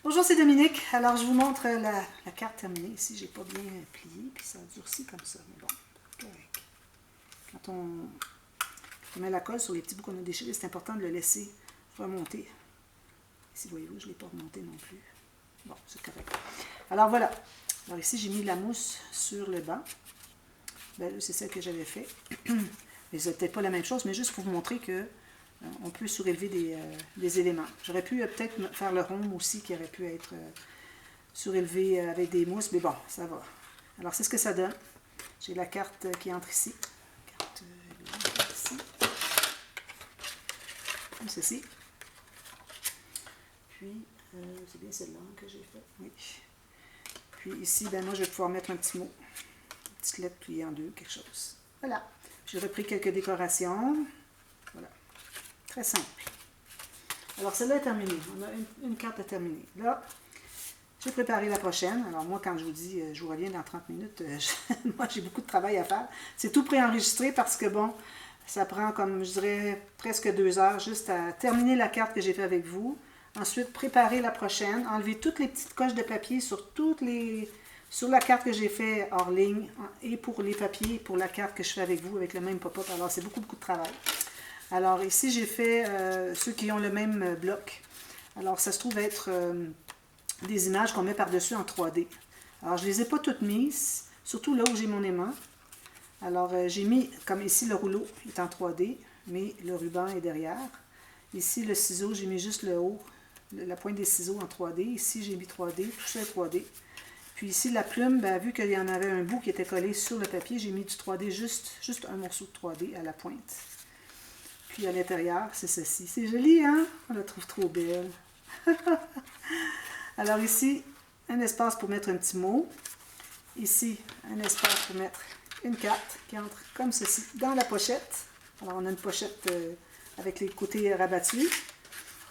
Bonjour, c'est Dominique. Alors, je vous montre la carte terminée. Ici, j'ai pas bien plié, puis ça a durci comme ça. Mais bon, correct. Quand on met la colle sur les petits bouts qu'on a déchirés, c'est important de le laisser remonter. Ici, voyez-vous, je ne l'ai pas remonté non plus. Bon, c'est correct. Alors, voilà. Alors, ici, j'ai mis de la mousse sur le banc. Ben, c'est celle que j'avais fait. Mais c'est peut-être pas la même chose, mais juste pour vous montrer que on peut surélever des éléments. J'aurais pu peut-être faire le rond aussi qui aurait pu être surélevé avec des mousses, mais bon, ça va. Alors, c'est ce que ça donne. J'ai la carte qui entre ici. La carte ici. Comme ceci. Puis, c'est bien celle-là que j'ai fait. Oui. Puis ici, ben moi, je vais pouvoir mettre un petit mot. Une petite lettre pliée en deux, quelque chose. Voilà. J'ai repris quelques décorations. Voilà. Très simple. Alors, celle-là est terminée. On a une carte à terminer. Là, j'ai préparé la prochaine. Alors, moi, quand je vous dis, je vous reviens dans 30 minutes, moi, j'ai beaucoup de travail à faire. C'est tout préenregistré parce que, bon, ça prend, comme je dirais, presque 2 heures juste à terminer la carte que j'ai fait avec vous. Ensuite, préparer la prochaine, enlever toutes les petites coches de papier sur la carte que j'ai fait hors ligne et pour les papiers, pour la carte que je fais avec vous, avec le même pop-up. Alors, c'est beaucoup, beaucoup de travail. Alors, ici, j'ai fait ceux qui ont le même bloc. Alors, ça se trouve être des images qu'on met par-dessus en 3D. Alors, je ne les ai pas toutes mises, surtout là où j'ai mon aimant. Alors, j'ai mis, comme ici, le rouleau est en 3D, mais le ruban est derrière. Ici, le ciseau, j'ai mis juste le haut, la pointe des ciseaux en 3D. Ici, j'ai mis 3D, tout ça est 3D. Puis ici, la plume, ben, vu qu'il y en avait un bout qui était collé sur le papier, j'ai mis du 3D, juste un morceau de 3D à la pointe. Puis à l'intérieur, c'est ceci. C'est joli, hein? On la trouve trop belle. Alors ici, un espace pour mettre un petit mot. Ici, un espace pour mettre une carte qui entre comme ceci dans la pochette. Alors on a une pochette avec les côtés rabattus.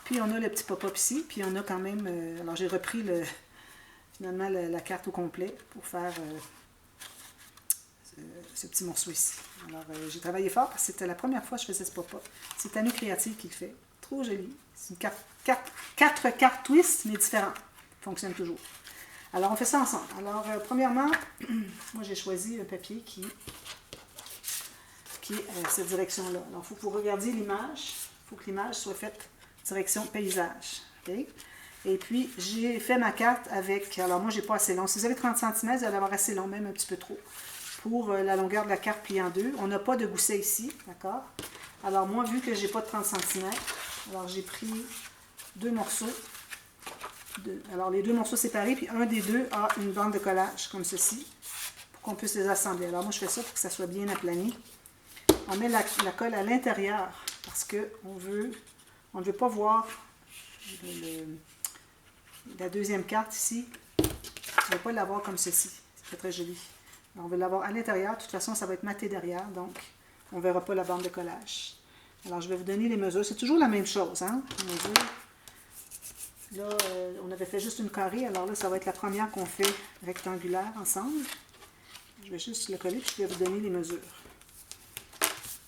Puis on a le petit pop-up ici. Puis on a quand même... alors j'ai repris finalement la carte au complet pour faire ce petit morceau ici. Alors, j'ai travaillé fort parce que c'était la première fois que je faisais ce pop-up. C'est Tanu Créative qui le fait. Trop joli. C'est une quatre cartes twist, mais différentes. Fonctionne toujours. Alors, on fait ça ensemble. Alors, premièrement, moi, j'ai choisi un papier qui est cette direction-là. Alors, il faut que vous regardiez l'image. Il faut que l'image soit faite direction paysage. Okay? Et puis, j'ai fait ma carte avec... Alors, moi, j'ai pas assez long. Si vous avez 30 cm, vous allez avoir assez long, même un petit peu trop. Pour la longueur de la carte pliée en deux. On n'a pas de gousset ici, d'accord? Alors moi, vu que j'ai pas de 30 cm, alors j'ai pris 2 morceaux. Alors les 2 morceaux séparés, puis un des deux a une bande de collage, comme ceci, pour qu'on puisse les assembler. Alors moi, je fais ça pour que ça soit bien aplani. On met la colle à l'intérieur, parce qu'on ne veut pas voir la deuxième carte ici. On ne veut pas l'avoir comme ceci. C'est très joli. On va l'avoir à l'intérieur. De toute façon, ça va être maté derrière, donc on ne verra pas la bande de collage. Alors, je vais vous donner les mesures. C'est toujours la même chose, hein? Les mesures. Là, on avait fait juste une carrée. Alors là, ça va être la première qu'on fait rectangulaire ensemble. Je vais juste le coller, puis je vais vous donner les mesures.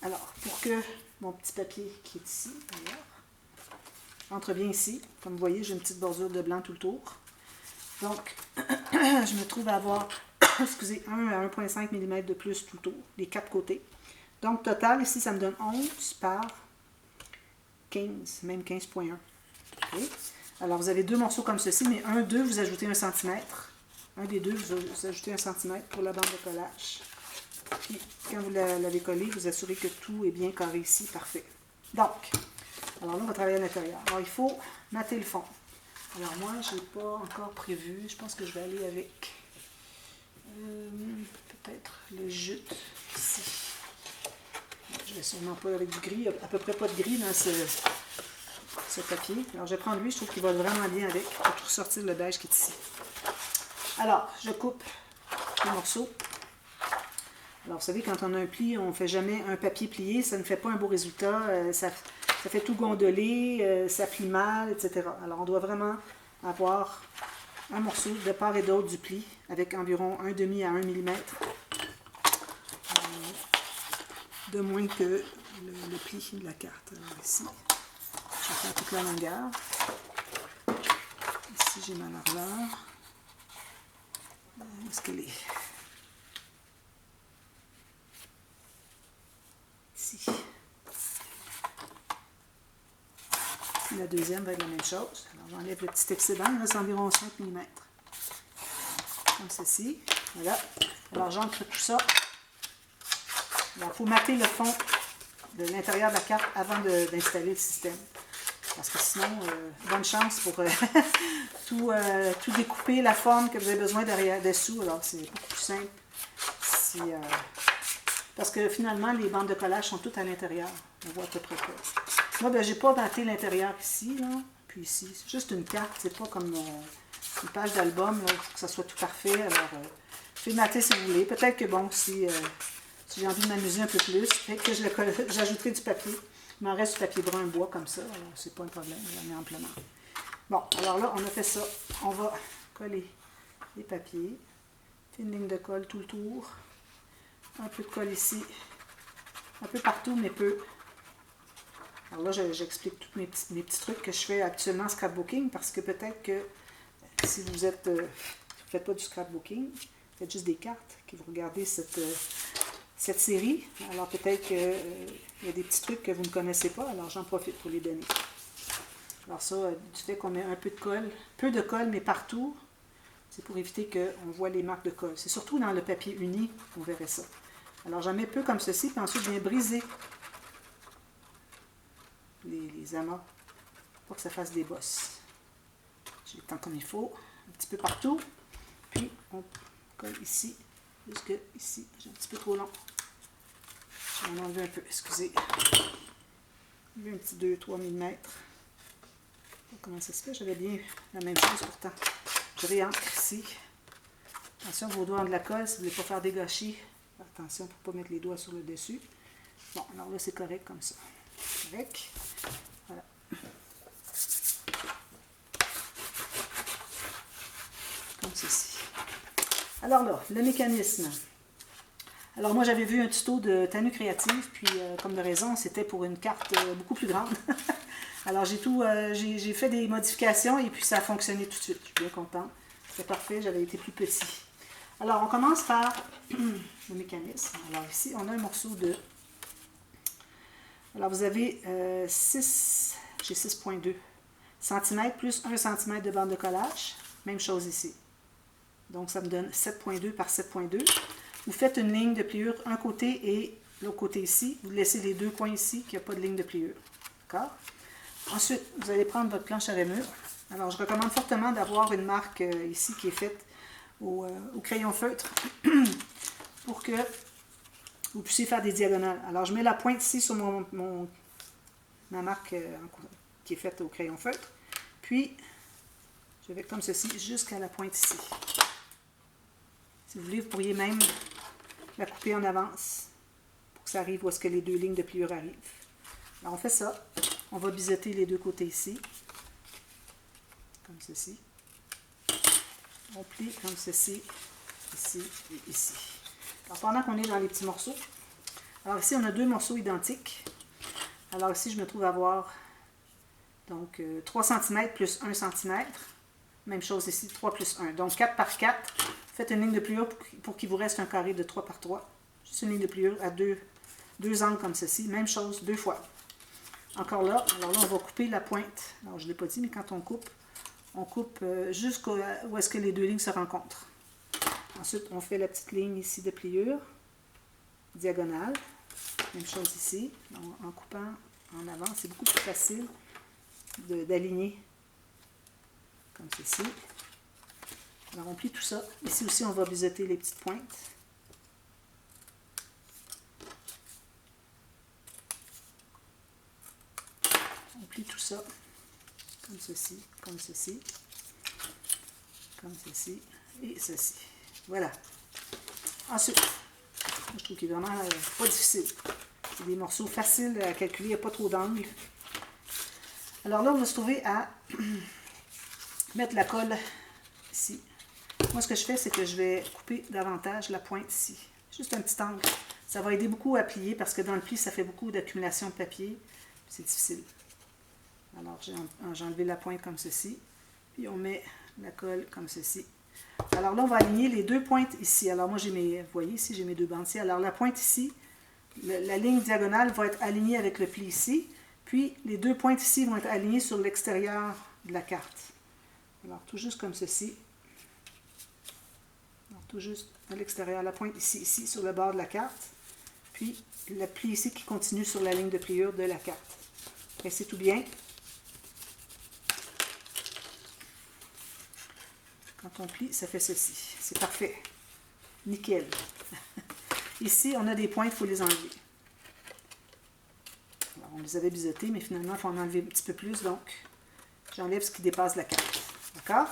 Alors, pour que mon petit papier qui est ici, d'ailleurs, entre bien ici. Comme vous voyez, j'ai une petite bordure de blanc tout le tour. Donc, je me trouve à avoir... excusez, 1 à 1,5 mm de plus tout le tour, les 4 côtés. Donc, total, ici, ça me donne 11 par 15, même 15,1. Okay. Alors, vous avez 2 morceaux comme ceci, mais 1, 2, vous ajoutez 1 cm. Un des deux, vous ajoutez 1 cm pour la bande de collage. Puis, quand vous l'avez collé, vous assurez que tout est bien carré ici, parfait. Donc, alors là, on va travailler à l'intérieur. Alors, il faut mater le fond. Alors, moi, je n'ai pas encore prévu. Je pense que je vais aller avec... peut-être le jute ici. Je vais sûrement pas avec du gris. Il n'y a à peu près pas de gris dans ce papier. Alors je vais prendre lui, je trouve qu'il va vraiment bien avec pour ressortir le beige qui est ici. Alors, je coupe les morceaux. Alors vous savez, quand on a un pli, on ne fait jamais un papier plié, ça ne fait pas un beau résultat, ça fait tout gondoler, ça plie mal, etc. Alors on doit vraiment avoir un morceau de part et d'autre du pli avec environ 1,5 à 1 mm de moins que le pli de la carte. Alors ici, je vais faire toute la longueur. Ici, j'ai ma largeur. Où est-ce qu'elle est? Ici. Puis la deuxième va être la même chose. Alors j'enlève le petit excédent, il reste environ 5 mm. Comme ceci. Voilà. Alors j'entre tout ça. Alors il faut mater le fond de l'intérieur de la carte avant d'installer le système. Parce que sinon, bonne chance pour tout découper, la forme que vous avez besoin dessous. Alors c'est beaucoup plus simple. Parce que finalement, les bandes de collage sont toutes à l'intérieur. On voit à peu près quoi. Moi, ben, j'ai pas maté l'intérieur ici, là. Puis ici, c'est juste une carte. C'est pas comme une page d'album, il faut que ça soit tout parfait. Alors, je vais mater si vous voulez. Peut-être que bon, si j'ai envie de m'amuser un peu plus, peut-être que j'ajouterai du papier. Il m'en reste du papier brun bois comme ça. Alors, c'est pas un problème, j'en ai amplement. Bon, alors là, on a fait ça. On va coller les papiers. Une ligne de colle tout le tour. Un peu de colle ici. Un peu partout, mais peu. Alors là, j'explique tous mes petits trucs que je fais actuellement en scrapbooking, parce que peut-être que si vous ne faites pas du scrapbooking, vous faites juste des cartes, que vous regardez cette série, alors peut-être qu'il y a des petits trucs que vous ne connaissez pas, alors j'en profite pour les donner. Alors ça, du fait qu'on met un peu de colle, mais partout, c'est pour éviter qu'on voit les marques de colle. C'est surtout dans le papier uni qu'on verrait ça. Alors j'en mets peu comme ceci, puis ensuite je viens briser les amas pour que ça fasse des bosses. J'ai le temps comme il faut, un petit peu partout, puis on colle ici, jusque ici. J'ai un petit peu trop long. Je vais en enlever un peu, excusez. J'ai un petit 2-3 mm. Comment ça se fait? J'avais bien la même chose pourtant. Je réancre ici. Attention, vos doigts ont de la colle, si vous ne voulez pas faire des gâchis. Attention pour ne pas mettre les doigts sur le dessus. Bon, alors là, c'est correct comme ça. Correct. Voilà. Comme ceci. Alors là, le mécanisme. Alors moi, j'avais vu un tuto de Tanu Créative, puis comme de raison, c'était pour une carte beaucoup plus grande. Alors j'ai fait des modifications et puis ça a fonctionné tout de suite. Je suis bien contente. C'est parfait, j'avais été plus petit. Alors, on commence par le mécanisme. Alors ici, on a un morceau de... Alors, vous avez j'ai 6,2 cm plus 1 cm de bande de collage. Même chose ici. Donc, ça me donne 7,2 par 7,2. Vous faites une ligne de pliure un côté et l'autre côté ici. Vous laissez les deux coins ici, qu'il n'y a pas de ligne de pliure. D'accord? Ensuite, vous allez prendre votre planche à rémur. Alors, je recommande fortement d'avoir une marque ici qui est faite au crayon feutre pour que vous puissiez faire des diagonales. Alors, je mets la pointe ici sur ma marque qui est faite au crayon feutre. Puis, je vais comme ceci jusqu'à la pointe ici. Si vous voulez, vous pourriez même la couper en avance pour que ça arrive où est-ce que les deux lignes de pliure arrivent. Alors, on fait ça. On va biseauter les deux côtés ici. Comme ceci. On plie comme ceci, ici et ici. Alors, pendant qu'on est dans les petits morceaux, alors ici, on a deux morceaux identiques. Alors ici, je me trouve à avoir donc 3 cm plus 1 cm. Même chose ici, 3 plus 1. Donc 4 par 4. Faites une ligne de pliure pour qu'il vous reste un carré de 3 par 3. Juste une ligne de pliure à deux angles comme ceci. Même chose, deux fois. Encore là, alors là, on va couper la pointe. Alors, je ne l'ai pas dit, mais quand on coupe jusqu'où est-ce que les deux lignes se rencontrent. Ensuite, on fait la petite ligne ici de pliure, diagonale. Même chose ici. En coupant en avant, c'est beaucoup plus facile d'aligner comme ceci. Alors, on plie tout ça. Ici aussi, on va biseauter les petites pointes. On plie tout ça comme ceci, comme ceci, comme ceci et ceci. Voilà. Ensuite, je trouve qu'il est vraiment pas difficile. C'est des morceaux faciles à calculer, il n'y a pas trop d'angles. Alors là, on va se trouver à mettre la colle ici. Moi, ce que je fais, c'est que je vais couper davantage la pointe ici. Juste un petit angle. Ça va aider beaucoup à plier parce que dans le pli, ça fait beaucoup d'accumulation de papier. C'est difficile. Alors, j'ai enlevé la pointe comme ceci. Puis on met la colle comme ceci. Alors là, on va aligner les deux pointes ici. Alors moi, j'ai mes, vous voyez ici, j'ai mes deux bandes ici. Alors la pointe ici, la ligne diagonale va être alignée avec le pli ici. Puis les deux pointes ici vont être alignées sur l'extérieur de la carte. Alors tout juste comme ceci. Alors, tout juste à l'extérieur, la pointe ici, sur le bord de la carte. Puis le pli ici qui continue sur la ligne de pliure de la carte. Pressez tout bien. Quand on plie, ça fait ceci. C'est parfait. Nickel. Ici, on a des points, il faut les enlever. Alors, on les avait biseautés, mais finalement, il faut en enlever un petit peu plus. Donc, j'enlève ce qui dépasse la carte. D'accord?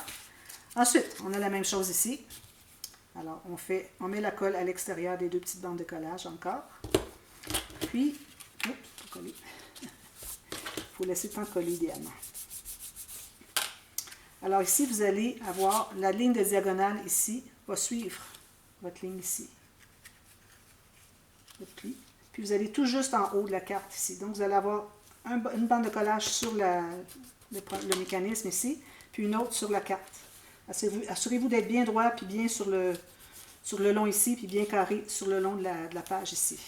Ensuite, on a la même chose ici. Alors, on met la colle à l'extérieur des deux petites bandes de collage encore. Puis, il faut laisser le temps de coller idéalement. Alors ici, vous allez avoir la ligne de diagonale ici, va suivre votre ligne ici. Votre pli. Puis vous allez tout juste en haut de la carte ici. Donc vous allez avoir une bande de collage sur le mécanisme ici, puis une autre sur la carte. Assurez-vous d'être bien droit, puis bien sur le long ici, puis bien carré sur le long de la page ici.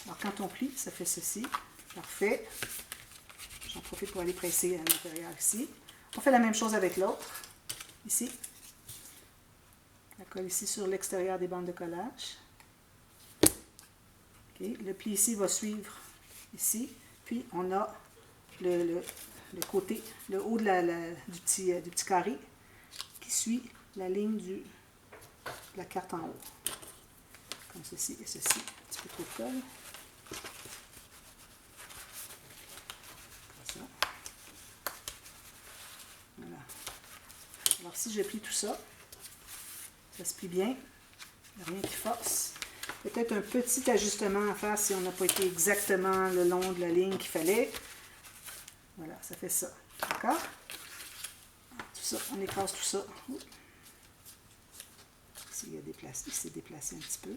Alors quand on plie, ça fait ceci. Parfait. J'en profite pour aller presser à l'intérieur ici. On fait la même chose avec l'autre, ici. La colle ici sur l'extérieur des bandes de collage. Okay. Le pli ici va suivre ici. Puis on a le côté, le haut du petit carré qui suit la ligne de la carte en haut. Comme ceci et ceci. Un petit peu trop de colle. Voilà. Alors si je plie tout ça, ça se plie bien, il n'y a rien qui force. Peut-être un petit ajustement à faire si on n'a pas été exactement le long de la ligne qu'il fallait. Voilà, ça fait ça. D'accord? Tout ça, on écrase tout ça. Ici, il s'est déplacé un petit peu.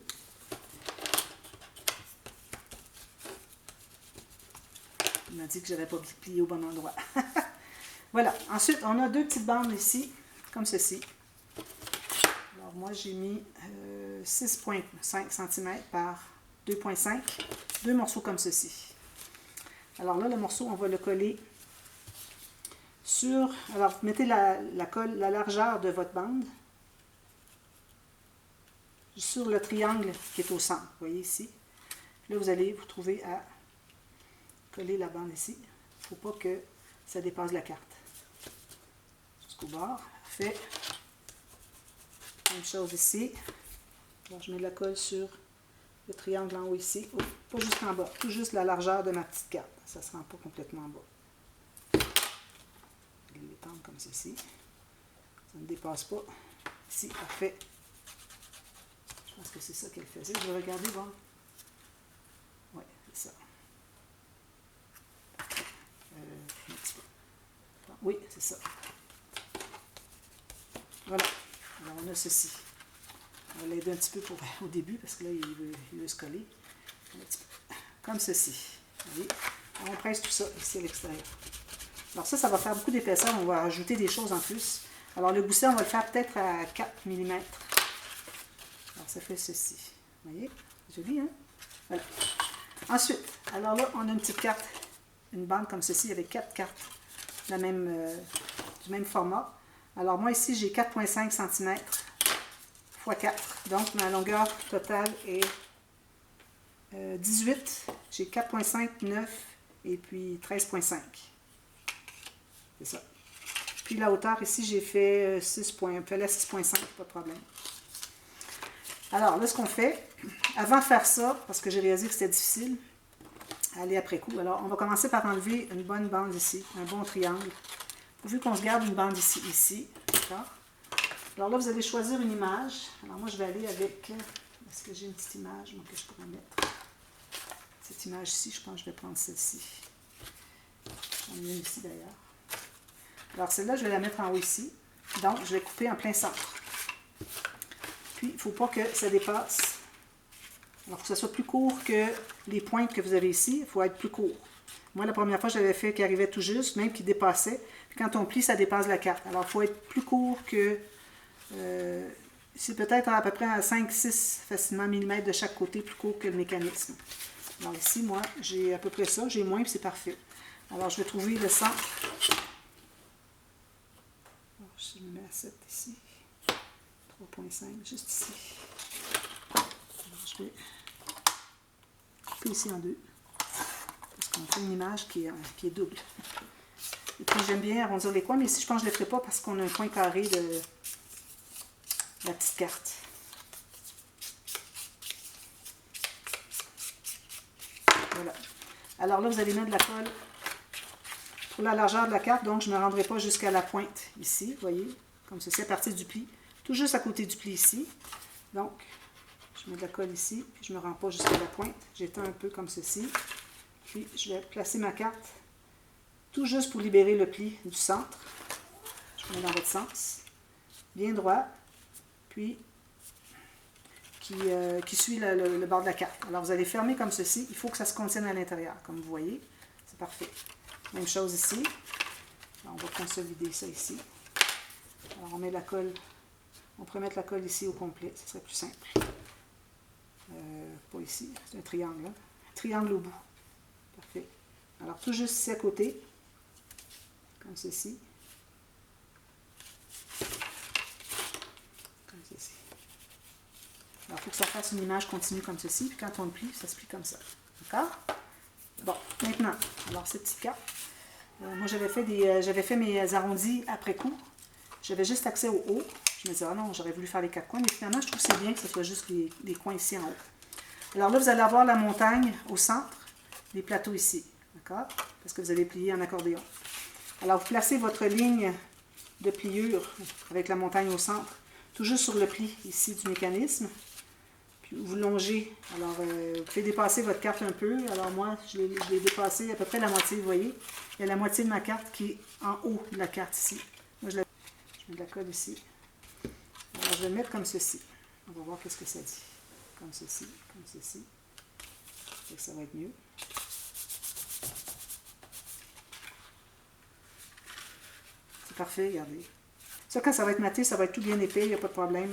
Il m'a dit que je n'avais pas plié au bon endroit. Voilà. Ensuite, on a deux petites bandes ici, comme ceci. Alors, moi, j'ai mis 6,5 cm par 2,5. Deux morceaux comme ceci. Alors là, le morceau, on va le coller sur... Alors, vous mettez la colle, la largeur de votre bande sur le triangle qui est au centre. Vous voyez ici. Là, vous allez vous trouver à coller la bande ici. Il ne faut pas que ça dépasse la carte. Jusqu'au bord. Fait. Même chose ici. Alors, je mets la colle sur le triangle en haut ici. Oh, pas jusqu'en bas. Tout juste la largeur de ma petite carte. Ça ne se rend pas complètement en bas. Je vais l'étendre comme ceci. Ça ne dépasse pas. Ici, parfait. Je pense que c'est ça qu'elle faisait. Je vais regarder, bon. Oui, c'est ça. Un petit peu. Oui, c'est ça. Voilà. Alors, on a ceci. On va l'aider un petit peu au début, parce que là, il veut se coller. Un petit peu. Comme ceci. Vous voyez? On presse tout ça ici à l'extérieur. Alors ça va faire beaucoup d'épaisseur. On va ajouter des choses en plus. Alors, le gousset, on va le faire peut-être à 4 mm. Alors, ça fait ceci. Vous voyez? Joli, hein? Voilà. Ensuite, alors là, on a une petite carte, une bande comme ceci, avec 4 cartes du même format. Alors, moi, ici, j'ai 4,5 cm x 4. Donc, ma longueur totale est 18. J'ai 4,5, 9 et puis 13,5. C'est ça. Puis la hauteur, ici, j'ai fait 6,5, pas de problème. Alors, là, ce qu'on fait, avant de faire ça, parce que j'ai réalisé que c'était difficile, aller après coup, alors on va commencer par enlever une bonne bande ici, un bon triangle. Vu qu'on se garde une bande ici, d'accord? Alors là, vous allez choisir une image. Alors moi, je vais aller avec... Est-ce que j'ai une petite image que je pourrais mettre? Cette image-ci, je pense que je vais prendre celle-ci. J'en ai une ici d'ailleurs. Alors celle-là, je vais la mettre en haut ici. Donc, je vais couper en plein centre. Puis, il ne faut pas que ça dépasse. Alors, il faut que ça soit plus court que les pointes que vous avez ici. Il faut être plus court. Moi, la première fois, j'avais fait qu'il arrivait tout juste, même qu'il dépassait. Puis quand on plie, ça dépasse la carte. Alors, il faut être plus court que... c'est peut-être à peu près à 5-6 facilement millimètres de chaque côté, plus court que le mécanisme. Alors ici, moi, j'ai à peu près ça. J'ai moins, puis c'est parfait. Alors, je vais trouver le centre. Alors, je me mets à 7 ici. 3.5, juste ici. Alors, je vais couper ici en deux. Parce qu'on fait une image qui est double. Et puis, j'aime bien arrondir les coins, mais ici, je pense que je ne le ferai pas parce qu'on a un coin carré de la petite carte. Voilà. Alors là, vous allez mettre de la colle pour la largeur de la carte, donc je ne me rendrai pas jusqu'à la pointe ici, vous voyez, comme ceci, à partir du pli, tout juste à côté du pli ici. Donc, je mets de la colle ici, puis je ne me rends pas jusqu'à la pointe, j'étends un peu comme ceci, puis je vais placer ma carte tout juste pour libérer le pli du centre. Je mets dans votre sens, bien droit, puis qui suit le bord de la carte. Alors, vous allez fermer comme ceci. Il faut que ça se contienne à l'intérieur, comme vous voyez. C'est parfait. Même chose ici. Alors, on va consolider ça ici. Alors, on met la colle. On pourrait mettre la colle ici au complet. Ce serait plus simple. Pas ici. C'est un triangle. Hein? Un triangle au bout. Parfait. Alors, tout juste ici à côté. Comme ceci. Comme ceci. Alors, il faut que ça fasse une image continue comme ceci, puis quand on le plie, ça se plie comme ça. D'accord? Bon, maintenant, alors cette petite carte, moi j'avais fait mes arrondis après coup. J'avais juste accès au haut. Je me disais, ah non, j'aurais voulu faire les 4 coins, mais finalement, je trouve que c'est bien que ce soit juste les coins ici en haut. Alors là, vous allez avoir la montagne au centre, les plateaux ici. D'accord? Parce que vous allez plier en accordéon. Alors, vous placez votre ligne de pliure avec la montagne au centre, tout juste sur le pli ici du mécanisme. Vous longez. Alors, vous pouvez dépasser votre carte un peu. Alors, moi, je l'ai dépassé à peu près la moitié, vous voyez. Il y a la moitié de ma carte qui est en haut de la carte ici. Moi, je mets de la colle ici. Alors, je vais le mettre comme ceci. On va voir qu'est-ce que ça dit. Comme ceci, comme ceci. Ça va être mieux. C'est parfait, regardez. Ça, quand ça va être maté, ça va être tout bien épais, il n'y a pas de problème.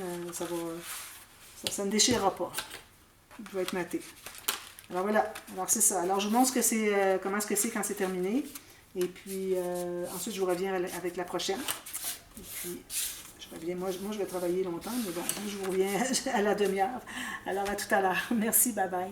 Ça ne déchirera pas. Il va être maté. Alors voilà, alors c'est ça. Alors je vous montre comment est-ce que c'est quand c'est terminé. Et puis ensuite je vous reviens avec la prochaine. Et puis je reviens, moi je vais travailler longtemps, mais bon, je vous reviens à la demi-heure. Alors à tout à l'heure. Merci, bye bye.